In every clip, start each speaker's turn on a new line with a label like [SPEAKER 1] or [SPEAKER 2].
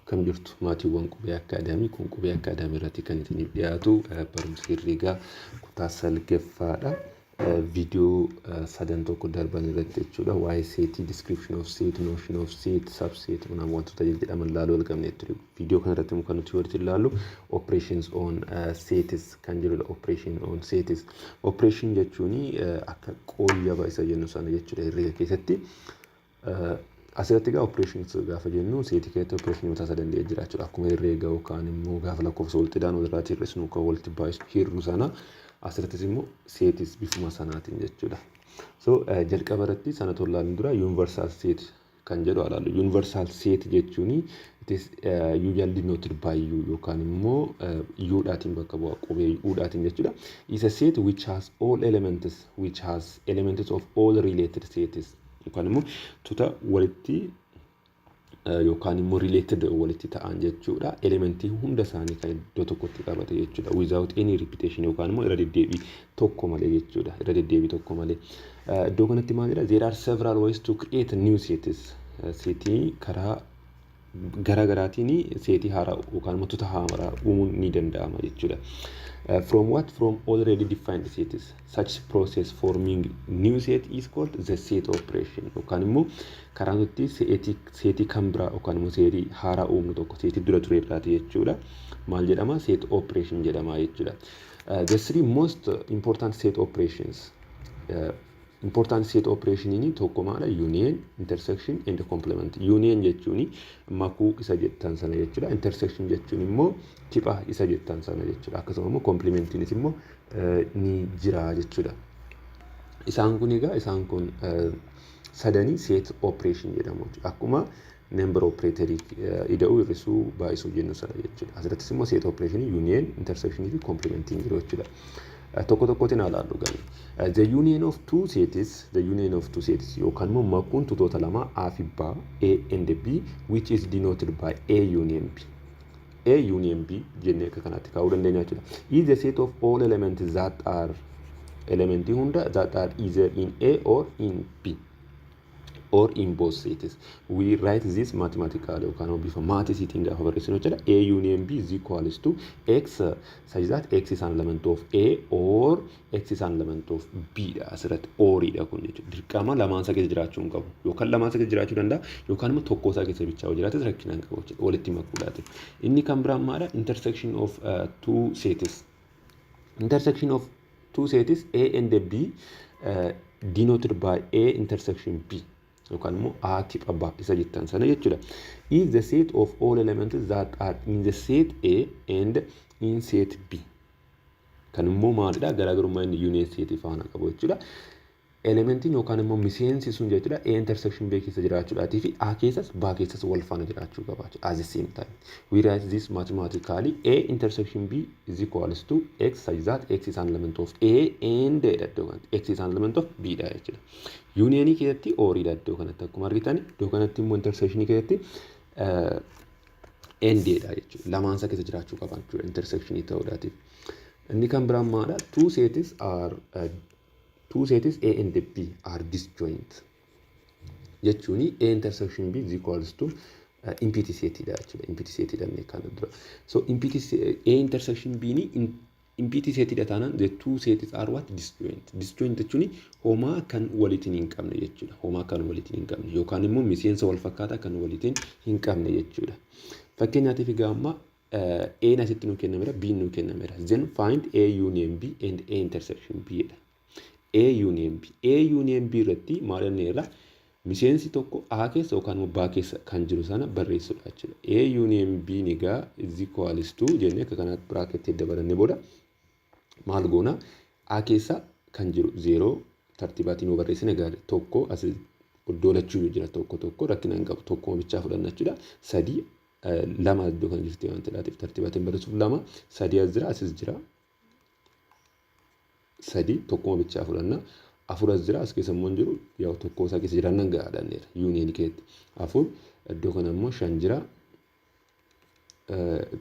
[SPEAKER 1] Akkam jirtu maatiiwwan qubee akkaadaamii kun qubee akkaadaamii irratti kan isiniif dhiyaatu barumsa herreegaa kutaa salgaffaadha. Viidiyoo sadan tokko darban irratti jechuudha. Waa'ee seetii, description of set, notion of set, subset wantoota jedhaman ilaaluu argamne ture. Viidiyoo kana irratti kan nuti walitti ilaallu operations on sets kan jedhudha. Operation on sets. Operation jechuun akka qooyyaba isa jennu sana jechuudha herreega keessatti. Asirratti egaa operations gaafa jennu seetii keessatti operation mataa isaa danda'ee jira jechuudha. Akkuma herreega yookaan immoo gaafa lakkoofsa walitti hidhaan walirraa hir'isnu kan walitti baay'isu hir'u sana asirrattis immoo seetis bifuma sanaatiin jechuudha. So jalqaba irratti sana tollaan dura universal set kan jedhu ilaallu. Universal set jechuun it is usually denoted by you yookaan immoo u-dhaatiin bakka bu'a qubee u-dhaatiin jechuudha. Is a set which has elements of all related sets. Yookaan immoo tuuta walitti yookaan immoo related walitti ta'an jechuudha. Elementii hunda isaanii kan iddoo tokkotti qabate jechuudha. Without any repetition yookaan immoo irra deddeebii tokko malee jechuudha. Irra deddeebii tokko malee. Iddoo kanatti maal jedha? There are several ways to create new sets. Seetii karaa garaagaraatiin seetii haaraa yookaan immoo tuuta haaraa uumuun ni danda'ama jechuudha. From already defined sets. Such process forming new set is called the set operation. Yookaan immoo karaa nuti seetii kan biraa yookaan immoo seetii haaraa uumnu tokko seetii dura ture irraati jechuudha. Maal jedhama? Set operation jedhama jechuudha. The three most important set operations. Important set operation ini tokko maala union, intersection and complement. Union jechuun makuu isa jettan sana jechuudha. Intersection jechuun immoo kipha isa jettan sana jechuudha. Akkasuma immoo complementiinis immoo ni jira jechuudha. Isaan kun egaa isaan kun sadanii set operation jedhamu. Akkuma number operator ida'uu hir'isuu baay'isuu jennu sana jechuudha. Asirrattis immoo set operation union, intersection fi complementing jiru jechuudha. Tokko tokkotiin ilaallu gani. The union of two sets yookaan immoo makuun tuutoota lama A fi B, A and B which is denoted by A union B. A union B jennee akka kanaatti kaa'uu dandeenya jechuudha. Is the set of all elements that are elementii hunda that are either in A or in B or in both sets. We write this mathematically yookaan bifa maatisiitiin gaafa barreessinu jechuudha. A union B is equals to X such that X is an element of A or X is an element of B dha. Asirratti OR-dha kun jechuudha. Dirqama lamaan isaa keessa jiraachuu hin qabu. Yookaan lamaan isaa keessa jiraachuu danda'a yookaan immoo tokko isaa keessa bichaa jiraates rakkina hin qabu jechuudha. Walitti makuudhaati. Inni kan biraan maalidha? Intersection of two sets. Intersection of two sets A and B denoted by A intersection B. Yookaan immoo A kipha B isa jettan sana jechuudha. Is the set of all elements that are in the set A and in set B. Kan immoo maalidha? Garaagarummaa inni union set faana qabu jechuudha. Elementiin yookaan immoo miseensi sun jechuudha A intersection B keessa jiraachuudhaatii fi A keessas B keessas wal faana jiraachuu qaba jechuudha. At the same time. We write this mathematically. A intersection B is equals to X such that X is an element of A and X is an element of B dha jechuudha. Unionii keessatti OR-dha iddoo kanatti akkuma argitan iddoo kanatti immoo intersectionii keessatti ND-dha jechuudha. Lamaan isaa keessa jiraachuu qaban jechuudha intersectionii ta'uudhaatiif. Inni kan biraan maalidha? Two sets A and B are disjoint. Jechuun A intersection B is equals to empty setidha jechuudha. Empty setidha inni kana dura. So A intersection B ni empty setidha taanaan the two sets are what? Disjoint. Disjoint jechuun homaa kan walitiin hin qabne jechuudha. Homaa kan walitiin hin qabne yookaan immoo miseensa wal fakkaataa kan walitiin hin qabne jechuudha. Fakkeenyaatiif egaa amma A asitti nu kennameera, B nu kennameera. Then find A union B and A intersection B dha. A union B. A union B irratti maal jenneerra? Miseensi tokko A keessa yookaan B keessa kan jiru sana barreessuudha jechuudha. A union B ni egaa is equals to jennee akka kanaatti biraaketii dabalannee booda maal goona? A keessa kan jiru 0 tartiibaatiin barreessine gaarii tokko as iddoo lachuu jira tokko rakkina hin qabu tokko bichaa fudhanna jechuudha. 3 lama iddoo kan jirti waan ta'eef tartiibaatiin barreessuuf 2 3 as jira asis jira. 3 tokko bichaa fudhanna. 4 as jira as keessa immoo jiru yaa tokko isaa keessa jiran nan gaadhanneera union keetti. 4 iddoo kana immoo 5 jira.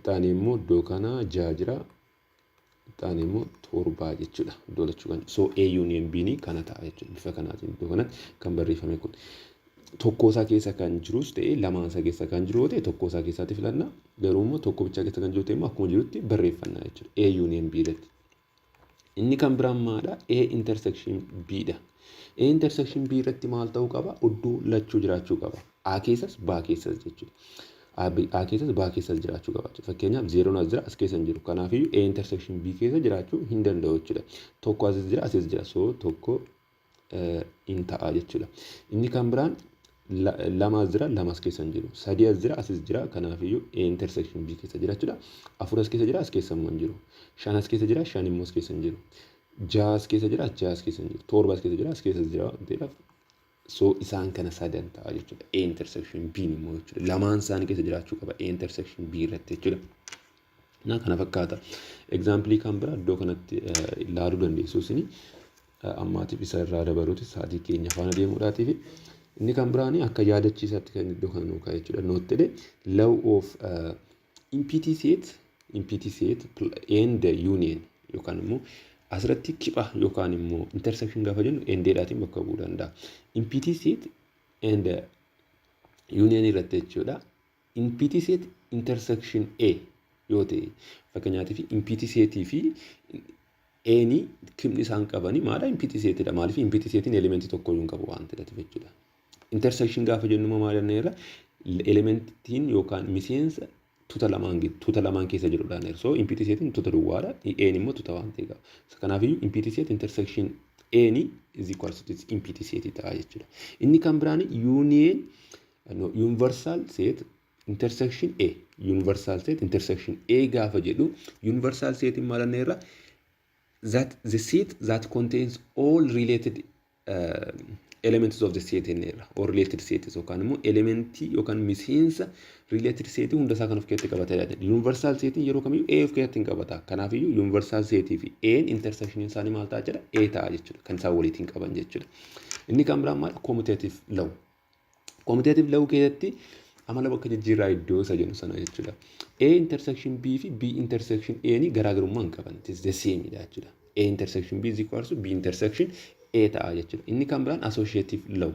[SPEAKER 1] Taani immoo iddoo kana 6 jira. Taani immoo 7 jechuudha. Iddoo lachuu kan so A union B ni kana ta'a jechuudha. Bifa kanaatiin iddoo kanatti kan barreeffame kun. tokkoosaa keessa kan jirus ta'e lamaansaa keessa kan jiru ta'e tokkoosaa keessaatti filanna garuu immoo tokko bichaa keessa kan jiru ta'e immoo akkuma jirutti barreeffannaa jechuudha A union B irratti. Inni kan biraan maadha A intersection B dha. A intersection B irratti maal ta'uu qaba iddoo lachuu jiraachuu qaba A keessas B keessas jechuudha. A keessas B keessas jiraachuu qaba jechuudha. Fakkeenyaaf 0 as jira as keessa hin jiru. Kanaafiyyuu A intersection B keessa jiraachuu hin danda'u jechuudha. Tokko as jira as jira so tokko in ta'a jechuudha. Inni kan biraan lama as jira lama as keessa hin jiru. Sadii as jira as jira kanaafiyyuu A intersection B keessa jira jechuudha. Afur as keessa jira as keessa immoo hin jiru. Shan as keessa jira shan immoo as keessa hin jiru. Jaha as keessa jira jaha as keessa hin jiru. Torba as keessa jira as keessa jira ta'eedhaaf so isaan kana sadan ta'a jechuudha. A intersection B immoo jechuudha. Lamaan isaanii keessa jiraachuu qaba A intersection B irratti jechuudha. Na kana fakkaata. Example kan biraa iddoo kanatti ilaaluu dandeessu isini ammaatiif isa irraa dabaluuti sa'aatii keenya faana deemuudhaatiif inni kan biraanii akka yaadachiisaatti kan iddoo kana nuu kaa'e jechuudha. Note jedhe law of impity set and union yookaan immoo asirratti kipha yookaan immoo intersection gaafa jennu endeedhaatiin bakka bu'uu danda'a. Impity set and union irratti jechuudha. Impity set intersection A yoo ta'e fakkeenyaatiif impity setii fi Aanii kimni isaan qabanii maadha impity setidha. Maaliif impity setiin elementii tokko iyyuu hin qabu waan ta'eef jechuudha. Intersection gaafa jennu maal jenneerra elementiin yookaan miseensa tuuta lamaan keessa jirudha. So impity setiin tuuta duwwaadha. Aan immoo tuuta waan ta'e qaba. Kanaafiyyuu impity set intersection Aan is equals to impity set ta'a jechuudha. Inni kan biraan union universal set intersection A universal set intersection A gaafa jedhu universal set maal jenneerra that the set that contains all related elements of the set or related sets yookaan immoo elementii yookaan miseensa related set hunda isaa kan of keessatti qabatee jira. Universal set yeroo kamiyyuu A of keessatti hin qabata. Kanaafiyyuu universal set fi A intersection isaanii maal ta'a jedha A ta'a jechuudha. Kan isaan waliin qaban jechuudha. Inni kan biraan maal commutative law. Commutative law keessatti amala bakka jijjiirraa iddoo isa jennu sana jechuudha. A intersection B fi B intersection A ni garaagarummaa hin qaban. It is the same dha jechuudha. A intersection B is equals to B intersection A ta'a jechuudha. Inni kan biraan associative law.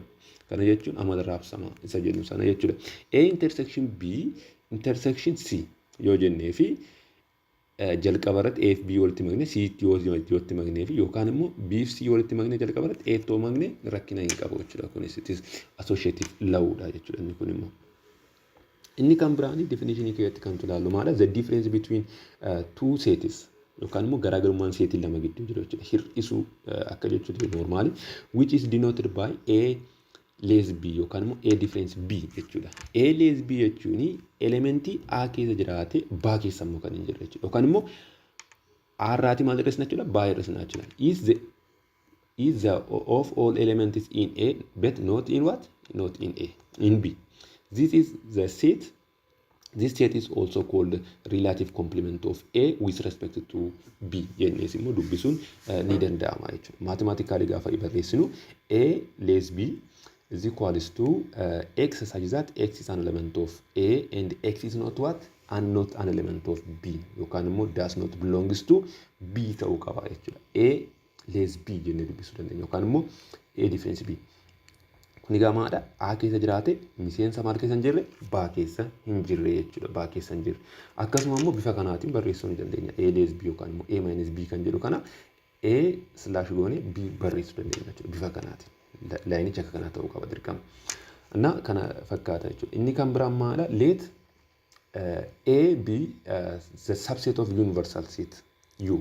[SPEAKER 1] Kana jechuun amala raabsamaa isa jennu sana jechuudha. A intersection B intersection C yoo jennee fi jalqaba irratti A fi B walitti magne C walitti magnee fi yookaan immoo B fi C walitti magne jalqaba irratti A too magne rakkina hin qabu jechuudha. Kunis it is associative law dha jechuudha. Inni kun immoo inni kan biraanii definitionii keessatti kan tulaallu maadha the difference between two sets yookaan immoo garaagarummaan seetii lama gidduu jiru jechuudha. Hir'isuu akka jechuudha normaali which is denoted by A less B yookaan immoo A difference B jechuudha. A less B jechuun elementii A keessa jiraate B keessa immoo kan hin jirre jechuudha. Yookaan immoo A irraati maal irratti jechuudha B irratti jechuudha. Is the of all elements in A but not in what? Not in A. In B. This is the set. This set is also called relative complement of A with respect to B. Jennees immoo dubbisuun ni danda'ama jechuudha. Mathematically gaafa barreessinu A less B is equals to X such that X is an element of A and X is not what? And not an element of B. Yookaan immoo does not belongs to B ta'uu qaba jechuudha. A less B jennee dubbisuu dandeenya. Yookaan immoo A difference B. Kuni gaamaadha. A keessa jiraate miseensa maal keessa hin jirre B keessa hin jirre jechuudha. B keessa hin jirre. Akkasuma immoo bifa kanaatiin barreessuu ni dandeenya. A less B yookaan immoo A minus B kan jedhu kana A slash goone B barreessuu dandeenya jechuudha. Bifa kanaatiin. Laayinichi akka kanaa ta'uu qaba dirqama. እና kana fakkaata jechuudha. Inni kan biraan maadha? Let A be the subset of universal set U.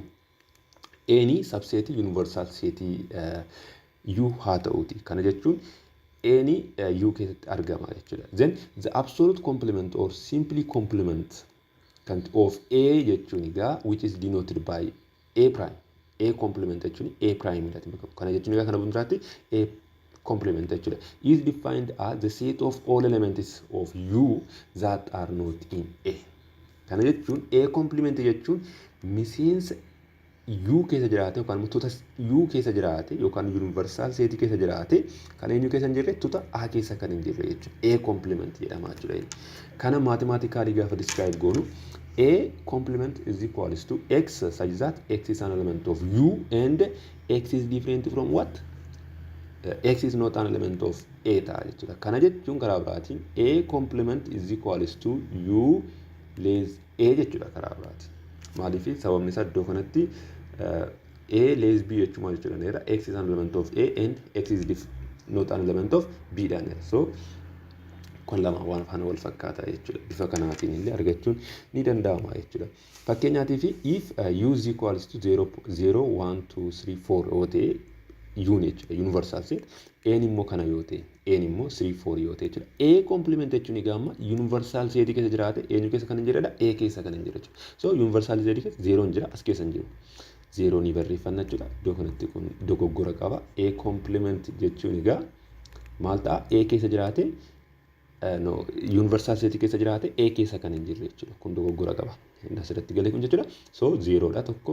[SPEAKER 1] Any subset universal set U haa ta'uuti. Kana jechuun any U keessatti argama jechuudha. Then the absolute complement or simply complement of A jechuun egaa which is denoted by A prime. A complement jechuun A prime jedhati beekamu. Kana jechuun egaa kana biraatti A complement jechuudha. Is defined as the set of all elements of U that are not in A. Kana jechuun A complement jechuun miseensa U keessa jiraate yookaan tuuta U keessa jiraate yookaan universal set keessa jiraate kan eenyu keessa hin jirre tuuta A keessa kan hin jirre jechuudha. A complement jedhama jechuudha. Kana mathematically gaafa describe goonu A complement is equals to X such that X is an element of U and X is different from what? x is not an element of a ta'a jechuudha. Kana jechuun karaa biraatiin a complement is equals to u less a jechuudha karaa biraatiin. Maaliif sababni isaa iddoo kanatti a less b jechuun maal jechuudha? X is an element of a and x is not an element of b dhaan. So kun lama waan faana wal fakkaataa jechuudha. Bifa kanaatiin illee argachuun ni danda'ama jechuudha. Fakkeenyaatiif if u is equals to 0, 0, 1, 2, 3, 4 yoo ta'e u jechuudha. Universal set n immoo kana yoo ta'e n immoo 3, 4 yoo ta'e jechuudha. A complement jechuun egaa amma universal set keessa jiraate eenyu keessa kan hin jiredha? A keessa kan hin jiru jechuudha. So universal set keessa 0 hin jira, as keessa hin jiru. 0 ni barreeffanna jechuudha. Iddoo kanatti kun dogoggora qaba. A complement jechuun egaa maal ta'a? A keessa jiraate no universal set keessa jiraate A keessa kan hin jirre jechuudha. Kun dogoggora qaba. Asirratti galee kun jechuudha. So 0 dha tokko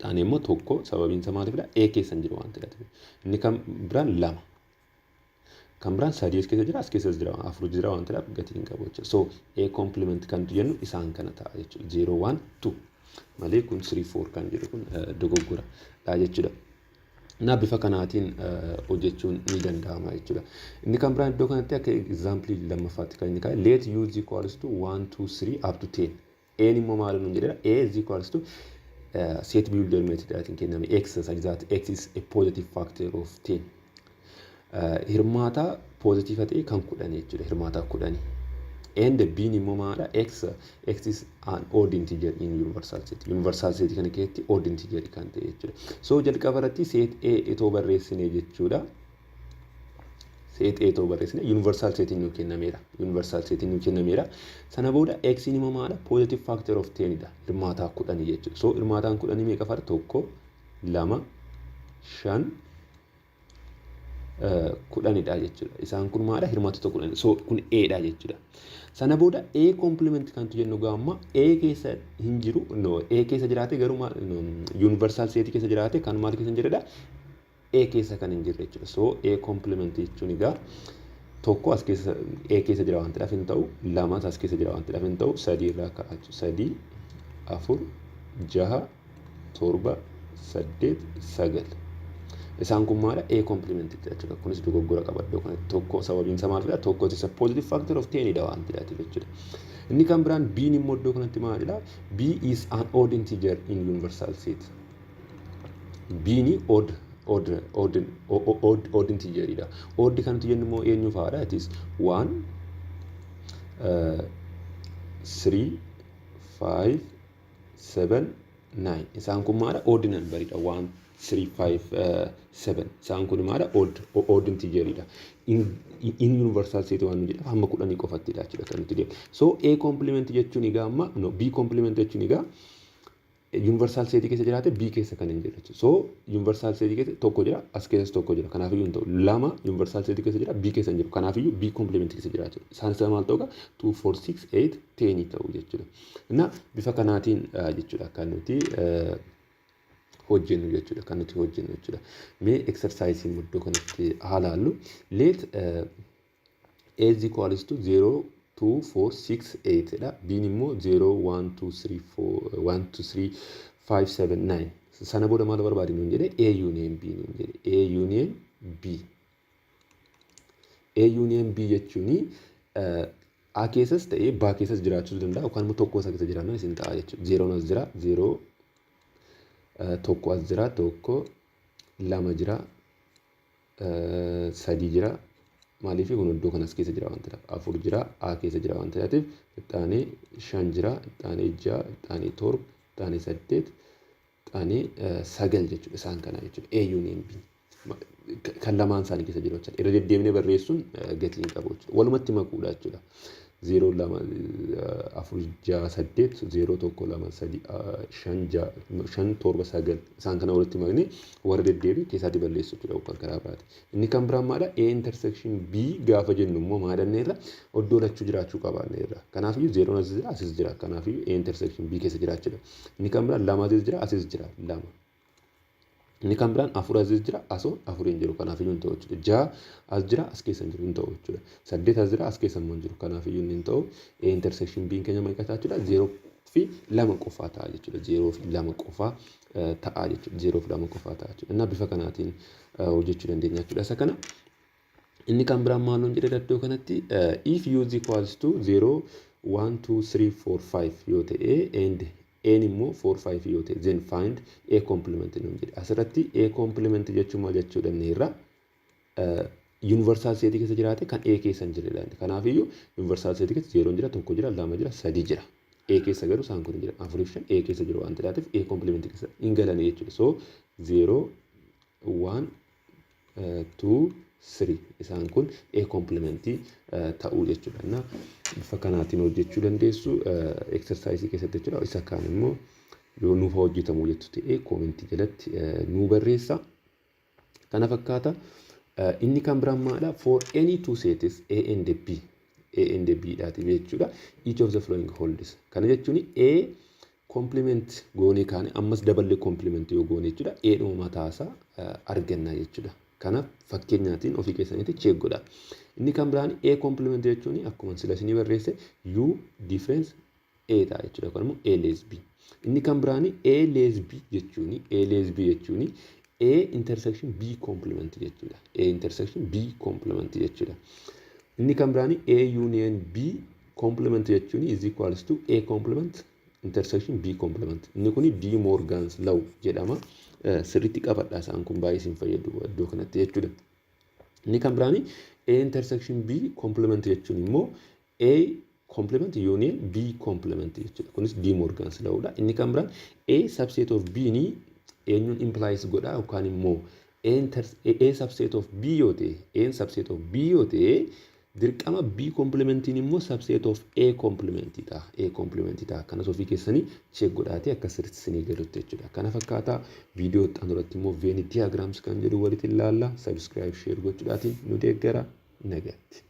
[SPEAKER 1] taane immoo tokko sababiin isaa maaliifidha? A keessa hin jiru waan ta'eef. Inni kan biraan 2. Kan biraan 3 keessa jira, as keessa jira, 4 jira waan ta'eef gatii hin qabu jechuudha. So A complement kan jennu isaan kana ta'a jechuudha. 0, 1, 2 malee kun 3, 4 kan jedhu kun dogoggora dha jechuudha. Na bifa kanaatiin hojjechuun ni danda'ama jechuudha. Inni kan biraan iddoo kanatti akka example lammaffaatti kan inni kaa'e let u is equals to 1, 2, 3 up to 10. A immoo maal nuun jedhedha? A is equals to set builder method I think kenname x such that x is a positive factor of 10. Hirmaata positive ta'e kan 10 jechuudha. Hirmaata 10. And b immoo maadha? X is an odd integer in universal set. Universal set kana keessatti odd integer kan ta'e jechuudha. So jalqaba irratti set a itoo barreessine jechuudha. Set a itoo barreessine universal set nu kennameera. Universal set nu kennameera. Sana booda x immoo maadha? Positive factor of 10 dha. Hirmaata 10 jechuudha. So hirmaataan 10 meeqa fara? 1, 2, 5 10 dha jechuudha. Isaan kun maadha? Hirmaatota 10. So kun a dha jechuudha. Sana booda A complement kan jennu gaamma A keessa hin jiru no A keessa jiraate garuu universal set keessa jiraate kan maal keessa hin jirredha? A keessa kan hin jirre jechuudha. So A complement jechuun egaa tokko as keessa A keessa jira waan ta'eef hin ta'u, 2 as keessa jira waan ta'eef hin ta'u, 3 irraa kaa'achu 3, 4, 6, 7, 8, 9. Isaan kun maadha? A complement jechuudha. Kunis dogoggora qaba iddoo kanatti. Tokko sababiin isaa maalidha? Tokko is a positive factor of 10 dha waan ta'eef jechuudha. Inni kan biraan B immoo iddoo kanatti maalidha? B is an odd integer in universal set. B ni odd integer dha. Odd kan jennu immoo eenyu fa'aadha? It is 1, 3, 5, 7, 9. Isaan kun maadha? Odd number dha. 1, 3, 5, 7. Isaan kun maadha? Odd integer dha. In universal set waan jedha hamma 10 qofatti dha jechuudha kan nuti deemu. So A complement jechuun egaa amma no B complement jechuun egaa universal set keessa jiraate B keessa kan hin jirre. So universal set keessa tokko jira, as keessa tokko jira. Kanaaf iyyuu hin ta'u 2 universal set keessa jira, B keessa hin jiru. Kanaaf iyyuu B complement keessa jira jechuudha. Isaan isa maal ta'u? 2, 4, 6, 8, 10 ta'u jechuudha. Inna bifa kanaatiin jechuudha kan nuti hojjennu jechuudha. Kan nuti hojjennu jechuudha. Mee exercise iddoo kanatti haalaallu let A is equals to 0, 2, 4, 6, 8 dha. B immoo 0, 1, 2, 3, 4, 1, 2, 3, 5, 7, 9. Sana booda maal barbaade nuun jedhe? A union B nuun jedhe. A union B. A union B jechuuni A keessas ta'ee B keessas jiraachuu danda'a yookaan immoo tokko isa keessa jiraanna isin ta'a jechuudha. 0 as jira, 0 tokko as jira, tokko 2 jira, 3 jira. Maaliif kun iddoo kanas keessa jira waan ta'eef 4 jira, A keessa jira waan ta'eef ixaanee 5 jira, ixaanee 6, ixaanee 7, ixaanee 8, ixaanee 9 jechuudha. Isaan kana jechuudha. A union B. Kan lamaan isaanii keessa jiru jechuudha. Irra deddeebinee barreessuun gatii hin qabu jechuudha. Walumatti makuudha jechuudha. 0, 2, 4, 6, 8, 0, 1, 2, 3, 5, 5, 7, 9. Isaan kana walitti maknee warra deddeebii keessatti balleessu jechuudha kan karaa biraati. Inni kan biraan maadha? A intersection B gaafa jennu immoo maadanne irra oddoo lachuu jiraachuu qabaanne irra. Kanaaf iyyuu 0 as jira, asis jira. Kanaaf iyyuu A intersection B keessa jiraachuudha. Inni kan biraan 2 asis jira, asis jira. 2. Inni kan biraan 4 as jira, asoo 4 hin jiru. Kanaaf iyyuu hin ta'u jechuudha. 6 as jira, as keessa hin jiru hin ta'u jechuudha. 8 as jira, as keessa hin jiru. Kanaaf iyyuu hin ta'u. A intersection B keenya meeqa ta'a jechuudha? 0, fi lama qofaa ta'a jechuudha. 0 fi 2 qofaa ta'a jechuudha. 0 fi 2 qofaa ta'a jechuudha. Bifa kanaatiin hojjechuu dandeenya jechuudha. Isa kana inni kan biraan maal jedhe iddoo kanatti if u is equals to 0 1 2 3 4 5 yoo ta'e and n immoo 4 5 yoo ta'e then find a complement nuun jedhe. Asirratti a complement jechuun maal jechuu dandeenya? Universal set keessa jiraate kan A keessa hin jirredha. Kanaafiyyuu universal set keessa 0 jira, 1 jira, 2 jira, 3 jira. A keessa garuu isaan kun jira. 4 fi 5 A keessa jiru waan ta'eef A complement keessa hin galan jechuudha. So 0 1 2 3 isaan kun A complement ta'uu jechuudha. Bifa kanaatiin hojjechuu dandeessu exercise keessatti jechuudha. Isa kaan immoo yoo nuuf hojjetamu jettu ta'e comment jalatti nu barreessa. Kana fakkaata. Inni kan biraan maadha? For any two sets A and B dhaati jechuudha. Each of the following holds. Kana jechuun A complement goonee kaane ammas dabalee complement yoo goone jechuudha. A dhuma mataasaa arganna jechuudha. Kanaaf fakkeenyaatiin ofii keessanitti check godha. Inni kan biraan A complement jechuun akkuma sila isinii barreesse U difference A ta'a jechuudha. Kun immoo A less B. Inni kan biraan A less B jechuun A intersection B complement jechuudha. A intersection B complement jechuudha. Inni kan biraan A union B complement jechuun is equals to A complement intersection B complement. Inni kun D Morgan's law jedhama. Sirriitti qabadhaa isaan kun baay'ee isin fayyadu iddoo kanatti jechuudha. Inni kan biraan A intersection B complement jechuun immoo A complement union B complement jechuudha. Kunis D Morgan's lawdha. Inni kan biraan A subset of B ni eenyuun implies godha yookaan immoo A subset of B yoo ta'e A subset of B yoo ta'e dirqama B complementiin immoo subset of A complementii ta'a. A complementii ta'a. Kanas ofii keessanii check godhaatee akka sirriitti isinii galutti jechuudha. Kana fakkaata viidiyoo itti aanutti immoo Venn diagrams kan jedhu walitti ilaalla. Subscribe share gochuudhaatiin nu deeggara nagaatti.